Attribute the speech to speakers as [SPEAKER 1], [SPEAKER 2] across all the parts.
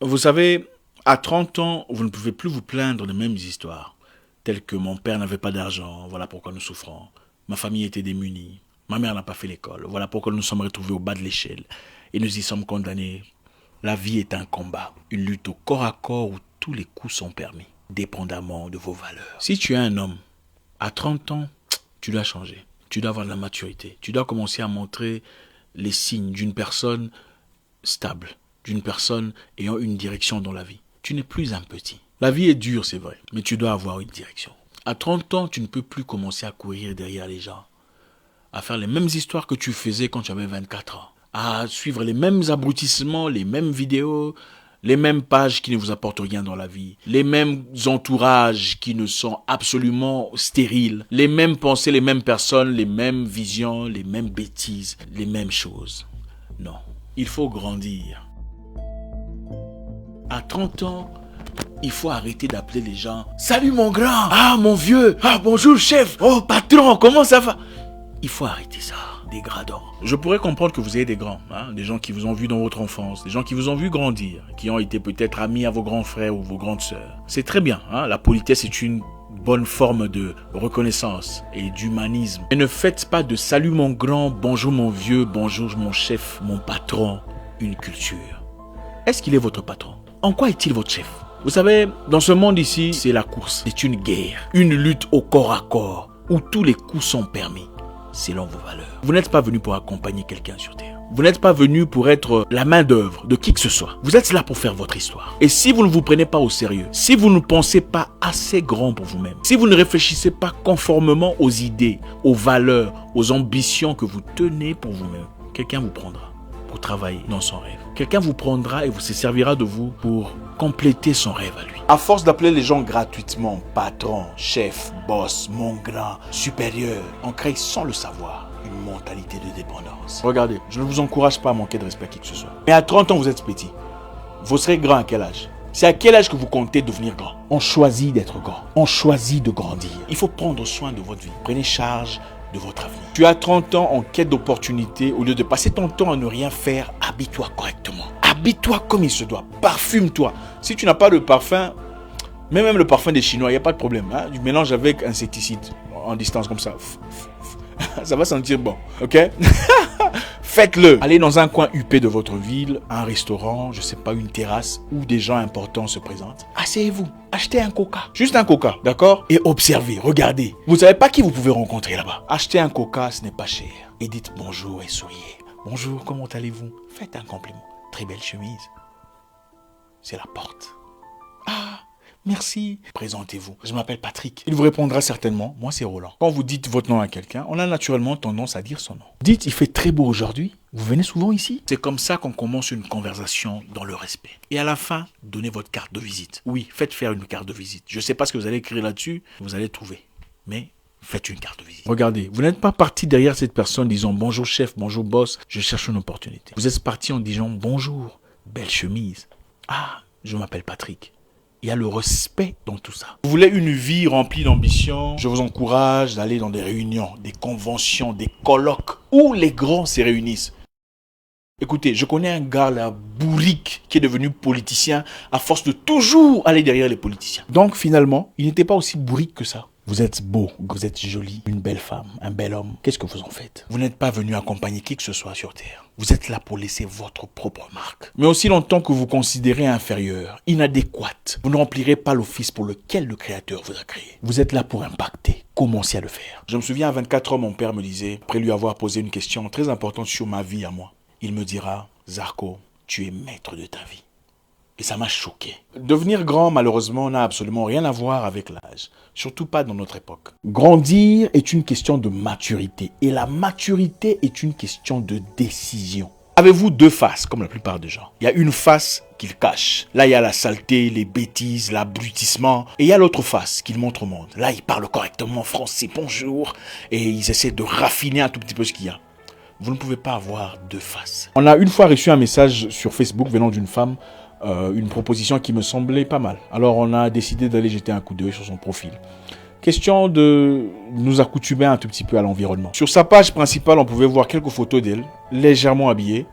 [SPEAKER 1] Vous savez, à 30 ans, vous ne pouvez plus vous plaindre des mêmes histoires, telles que mon père n'avait pas d'argent, voilà pourquoi nous souffrons. Ma famille était démunie, ma mère n'a pas fait l'école, voilà pourquoi nous nous sommes retrouvés au bas de l'échelle et nous y sommes condamnés. La vie est un combat, une lutte au corps à corps où tous les coups sont permis, dépendamment de vos valeurs. Si tu es un homme, à 30 ans, tu dois changer, tu dois avoir de la maturité, tu dois commencer à montrer les signes d'une personne stable, d'une personne ayant une direction dans la vie. Tu n'es plus un petit. La vie est dure, c'est vrai, mais tu dois avoir une direction. À 30 ans, tu ne peux plus commencer à courir derrière les gens, à faire les mêmes histoires que tu faisais quand tu avais 24 ans, à suivre les mêmes abrutissements, les mêmes vidéos, les mêmes pages qui ne vous apportent rien dans la vie, les mêmes entourages qui ne sont absolument stériles, les mêmes pensées, les mêmes personnes, les mêmes visions, les mêmes bêtises, les mêmes choses. Non, il faut grandir. À 30 ans, il faut arrêter d'appeler les gens « Salut mon grand !»« Ah mon vieux !»« Ah bonjour chef !»« Oh patron, comment ça va ?» Il faut arrêter ça, dégradant. Je pourrais comprendre que vous ayez des grands, des gens qui vous ont vu dans votre enfance, des gens qui vous ont vu grandir, qui ont été peut-être amis à vos grands frères ou vos grandes sœurs. C'est très bien, la politesse est une bonne forme de reconnaissance et d'humanisme. Mais ne faites pas de « Salut mon grand, bonjour mon vieux, bonjour mon chef, mon patron » une culture. Est-ce qu'il est votre patron? En quoi est-il votre chef? Vous savez, dans ce monde ici, c'est la course. C'est une guerre, une lutte au corps à corps, où tous les coups sont permis, selon vos valeurs. Vous n'êtes pas venu pour accompagner quelqu'un sur Terre. Vous n'êtes pas venu pour être la main d'œuvre de qui que ce soit. Vous êtes là pour faire votre histoire. Et si vous ne vous prenez pas au sérieux, si vous ne pensez pas assez grand pour vous-même, si vous ne réfléchissez pas conformément aux idées, aux valeurs, aux ambitions que vous tenez pour vous-même, quelqu'un vous prendra pour travailler dans son rêve. Quelqu'un vous prendra et vous se servira de vous pour compléter son rêve à lui. À force d'appeler les gens gratuitement patron, chef, boss, mon grand, supérieur, on crée sans le savoir une mentalité de dépendance. Regardez, je ne vous encourage pas à manquer de respect à qui que ce soit. Mais à 30 ans, vous êtes petit. Vous serez grand à quel âge? C'est à quel âge que vous comptez devenir grand? On choisit d'être grand. On choisit de grandir. Il faut prendre soin de votre vie. Prenez charge de votre avenir. Tu as 30 ans en quête d'opportunités. Au lieu de passer ton temps à ne rien faire, habille-toi correctement. Habille-toi comme il se doit. Parfume-toi. Si tu n'as pas de parfum, mais même le parfum des Chinois, il n'y a pas de problème. Du mélange avec insecticide en distance comme ça. Ça va sentir bon. Ok? Faites-le. Allez dans un coin huppé de votre ville, un restaurant, je sais pas, une terrasse où des gens importants se présentent. Asseyez-vous. Achetez un coca. Juste un coca, d'accord? Et observez, regardez. Vous ne savez pas qui vous pouvez rencontrer là-bas. Achetez un coca, ce n'est pas cher. Et dites bonjour et souriez. Bonjour, comment allez-vous? Faites un compliment. Très belle chemise. C'est la porte. Ah, merci. Présentez-vous. Je m'appelle Patrick. Il vous répondra certainement, moi c'est Roland. Quand vous dites votre nom à quelqu'un, on a naturellement tendance à dire son nom. Dites, il fait très beau aujourd'hui. Vous venez souvent ici? C'est comme ça qu'on commence une conversation dans le respect. Et à la fin, donnez votre carte de visite. Oui, faites faire une carte de visite. Je ne sais pas ce que vous allez écrire là-dessus, vous allez trouver. Mais faites une carte de visite. Regardez, vous n'êtes pas parti derrière cette personne disant bonjour chef, bonjour boss, je cherche une opportunité. Vous êtes parti en disant bonjour, belle chemise. Ah, je m'appelle Patrick. Il y a le respect dans tout ça. Vous voulez une vie remplie d'ambition? Je vous encourage d'aller dans des réunions, des conventions, des colloques où les grands se réunissent. Écoutez, je connais un gars là, bourrique, qui est devenu politicien à force de toujours aller derrière les politiciens. Donc finalement, il n'était pas aussi bourrique que ça. Vous êtes beau, vous êtes jolie, une belle femme, un bel homme. Qu'est-ce que vous en faites? Vous n'êtes pas venu accompagner qui que ce soit sur Terre. Vous êtes là pour laisser votre propre marque. Mais aussi longtemps que vous considérez inférieur, inadéquate, vous ne remplirez pas l'office pour lequel le Créateur vous a créé. Vous êtes là pour impacter. Commencez à le faire. Je me souviens à 24 ans, mon père me disait, après lui avoir posé une question très importante sur ma vie à moi, il me dira, Zarko, tu es maître de ta vie. Et ça m'a choqué. Devenir grand, malheureusement, n'a absolument rien à voir avec l'âge. Surtout pas dans notre époque. Grandir est une question de maturité. Et la maturité est une question de décision. Avez-vous deux faces, comme la plupart des gens? Il y a une face qu'ils cachent. Là, il y a la saleté, les bêtises, l'abrutissement. Et il y a l'autre face qu'ils montrent au monde. Là, ils parlent correctement français, bonjour. Et ils essaient de raffiner un tout petit peu ce qu'il y a. Vous ne pouvez pas avoir deux faces. On a une fois reçu un message sur Facebook venant d'une femme, une proposition qui me semblait pas mal. Alors on a décidé d'aller jeter un coup d'œil sur son profil. Question de nous accoutumer un tout petit peu à l'environnement. Sur sa page principale, on pouvait voir quelques photos d'elle, légèrement habillée,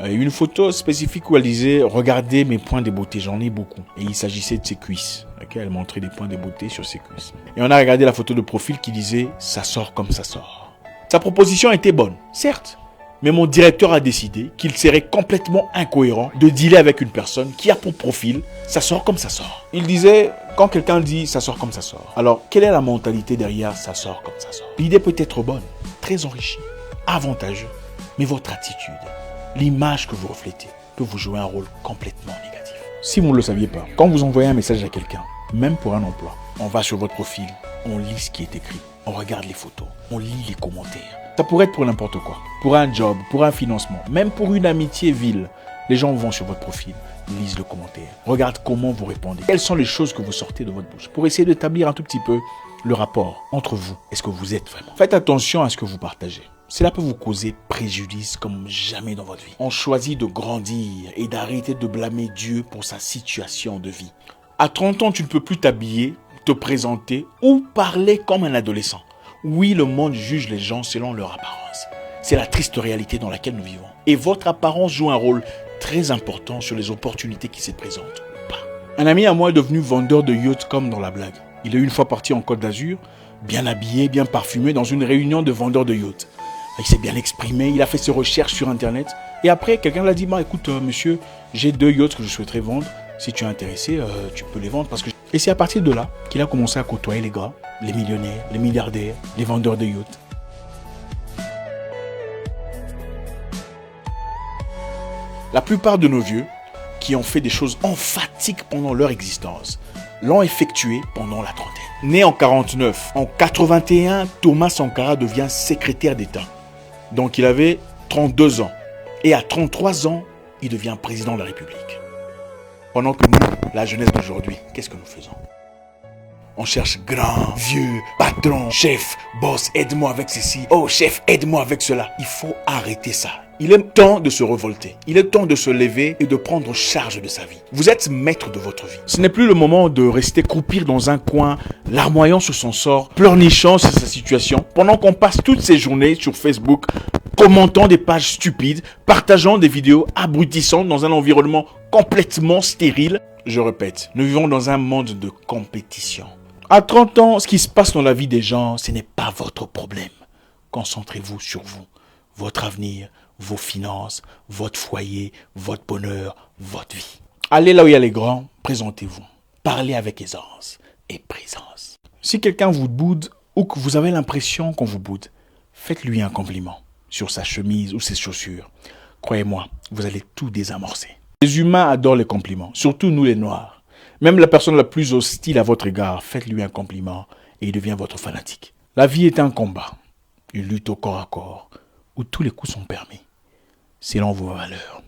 [SPEAKER 1] Une photo spécifique où elle disait « Regardez mes points de beauté, j'en ai beaucoup ». Et il s'agissait de ses cuisses. Okay, elle montrait des points de beauté sur ses cuisses. Et on a regardé la photo de profil qui disait « Ça sort comme ça sort ». Sa proposition était bonne, certes. Mais mon directeur a décidé qu'il serait complètement incohérent de dealer avec une personne qui a pour profil « ça sort comme ça sort ». Il disait, quand quelqu'un dit « ça sort comme ça sort », alors quelle est la mentalité derrière « ça sort comme ça sort ». L'idée peut être bonne, très enrichie, avantageuse, mais votre attitude, l'image que vous reflétez, peut vous jouer un rôle complètement négatif. Si vous ne le saviez pas, quand vous envoyez un message à quelqu'un, même pour un emploi, on va sur votre profil, on lit ce qui est écrit, on regarde les photos, on lit les commentaires. Ça pourrait être pour n'importe quoi. Pour un job, pour un financement, même pour une amitié vile. Les gens vont sur votre profil, lisent le commentaire, regardent comment vous répondez. Quelles sont les choses que vous sortez de votre bouche pour essayer d'établir un tout petit peu le rapport entre vous. Est-ce que vous êtes vraiment? Faites attention à ce que vous partagez. Cela peut vous causer préjudice comme jamais dans votre vie. On choisit de grandir et d'arrêter de blâmer Dieu pour sa situation de vie. À 30 ans, tu ne peux plus t'habiller, te présenter ou parler comme un adolescent. Oui, le monde juge les gens selon leur apparence. C'est la triste réalité dans laquelle nous vivons. Et votre apparence joue un rôle très important sur les opportunités qui se présentent ou pas. Un ami à moi est devenu vendeur de yachts comme dans la blague. Il est une fois parti en Côte d'Azur, bien habillé, bien parfumé, dans une réunion de vendeurs de yachts. Il s'est bien exprimé, il a fait ses recherches sur Internet. Et après, quelqu'un l'a dit, écoute monsieur, j'ai 2 yachts que je souhaiterais vendre. Si tu es intéressé, tu peux les vendre. Et c'est à partir de là qu'il a commencé à côtoyer les gars, les millionnaires, les milliardaires, les vendeurs de yachts. La plupart de nos vieux, qui ont fait des choses emphatiques pendant leur existence, l'ont effectué pendant la trentaine. Né en 49, en 81, Thomas Sankara devient secrétaire d'État. Donc il avait 32 ans. Et à 33 ans, il devient président de la République. Pendant que nous, la jeunesse d'aujourd'hui, qu'est-ce que nous faisons? On cherche grand, vieux, patron, chef, boss, aide-moi avec ceci. Oh chef, aide-moi avec cela. Il faut arrêter ça. Il est temps de se révolter. Il est temps de se lever et de prendre charge de sa vie. Vous êtes maître de votre vie. Ce n'est plus le moment de rester croupir dans un coin, larmoyant sur son sort, pleurnichant sur sa situation, pendant qu'on passe toutes ces journées sur Facebook, commentant des pages stupides, partageant des vidéos abrutissantes dans un environnement complètement stérile. Je répète, nous vivons dans un monde de compétition. À 30 ans, ce qui se passe dans la vie des gens, ce n'est pas votre problème. Concentrez-vous sur vous, votre avenir, vos finances, votre foyer, votre bonheur, votre vie. Allez là où il y a les grands, présentez-vous. Parlez avec aisance et présence. Si quelqu'un vous boude ou que vous avez l'impression qu'on vous boude, faites-lui un compliment sur sa chemise ou ses chaussures. Croyez-moi, vous allez tout désamorcer. Les humains adorent les compliments, surtout nous les noirs. Même la personne la plus hostile à votre égard, faites-lui un compliment et il devient votre fanatique. La vie est un combat, une lutte au corps à corps, où tous les coups sont permis, selon vos valeurs.